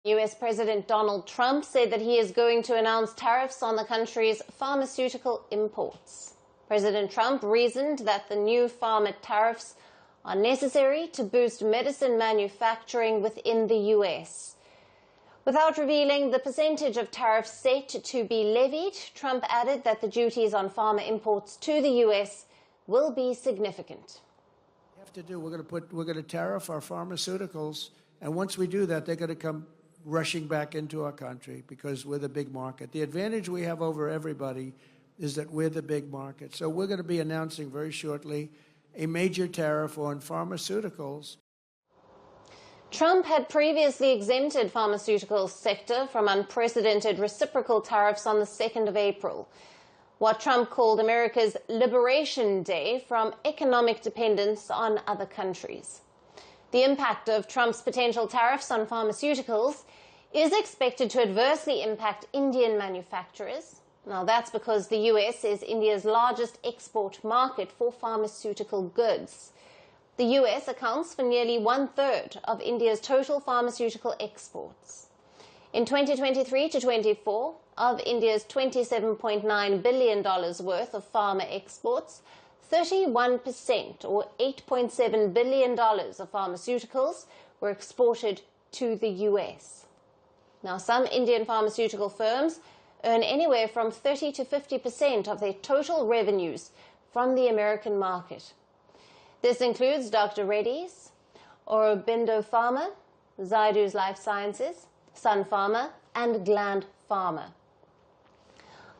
US President Donald Trump said that he is going to announce tariffs on the country's pharmaceutical imports. President Trump reasoned that the new pharma tariffs are necessary to boost medicine manufacturing within the US. Without revealing the percentage of tariffs set to be levied, Trump added that the duties on pharma imports to the US will be significant. We're going to tariff our pharmaceuticals, and once we do that, they're going to come rushing back into our country because we're the big market. The advantage we have over everybody is that we're the big market. So we're going to be announcing very shortly a major tariff on pharmaceuticals. Trump had previously exempted pharmaceutical sector from unprecedented reciprocal tariffs on the 2nd of April, what Trump called America's Liberation Day from economic dependence on other countries. The impact of Trump's potential tariffs on pharmaceuticals is expected to adversely impact Indian manufacturers. Now, that's because the US is India's largest export market for pharmaceutical goods. The US accounts for nearly 1/3 of India's total pharmaceutical exports. In 2023 to 24, of India's $27.9 billion worth of pharma exports, 31%, or $8.7 billion of pharmaceuticals, were exported to the US. Now, some Indian pharmaceutical firms earn anywhere from 30 to 50% of their total revenues from the American market. This includes Dr. Reddy's, Aurobindo Pharma, Zydus Life Sciences, Sun Pharma, and Gland Pharma.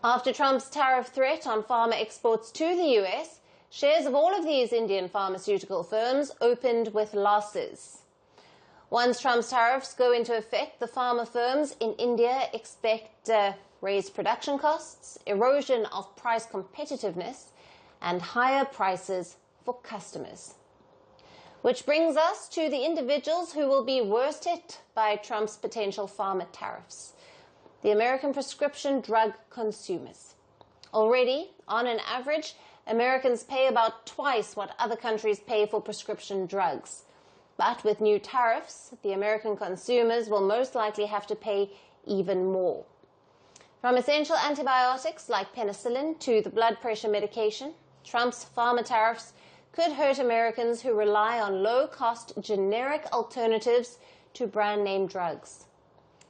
After Trump's tariff threat on pharma exports to the US, shares of all of these Indian pharmaceutical firms opened with losses. Once Trump's tariffs go into effect, the pharma firms in India expect raised production costs, erosion of price competitiveness, and higher prices for customers. Which brings us to the individuals who will be worst hit by Trump's potential pharma tariffs: the American prescription drug consumers. Already, on an average, Americans pay about twice what other countries pay for prescription drugs. But with new tariffs, the American consumers will most likely have to pay even more. From essential antibiotics like penicillin to the blood pressure medication, Trump's pharma tariffs could hurt Americans who rely on low-cost generic alternatives to brand-name drugs.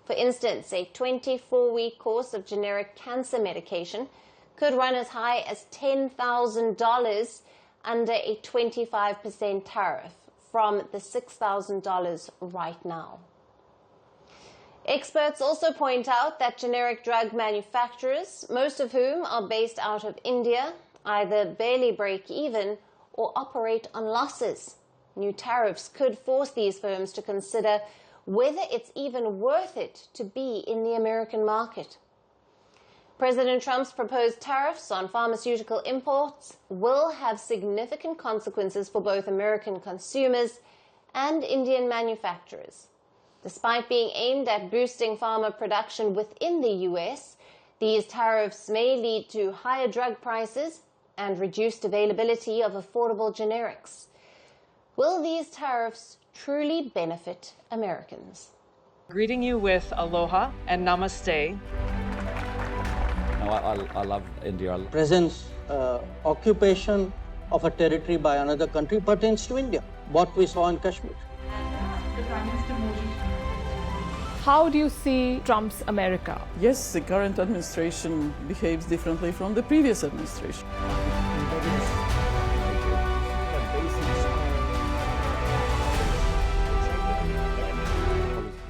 For instance, a 24-week course of generic cancer medication could run as high as $10,000 under a 25% tariff from the $6,000 right now. Experts also point out that generic drug manufacturers, most of whom are based out of India, either barely break even or operate on losses. New tariffs could force these firms to consider whether it's even worth it to be in the American market. President Trump's proposed tariffs on pharmaceutical imports will have significant consequences for both American consumers and Indian manufacturers. Despite being aimed at boosting pharma production within the US, these tariffs may lead to higher drug prices and reduced availability of affordable generics. Will these tariffs truly benefit Americans? Greeting you with aloha and namaste. I love India. Presence, occupation of a territory by another country pertains to India, what we saw in Kashmir. How do you see Trump's America? Yes, the current administration behaves differently from the previous administration.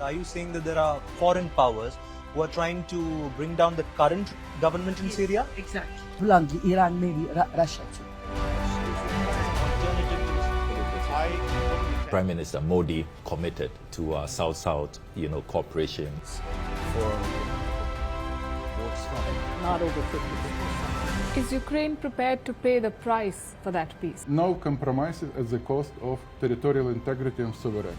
Are you saying that there are foreign powers who are trying to bring down the current government in Syria? Exactly. Iran, maybe Russia too. Prime Minister Modi committed to South-South, cooperation. Not over 50%. Is Ukraine prepared to pay the price for that peace? No compromises at the cost of territorial integrity and sovereignty.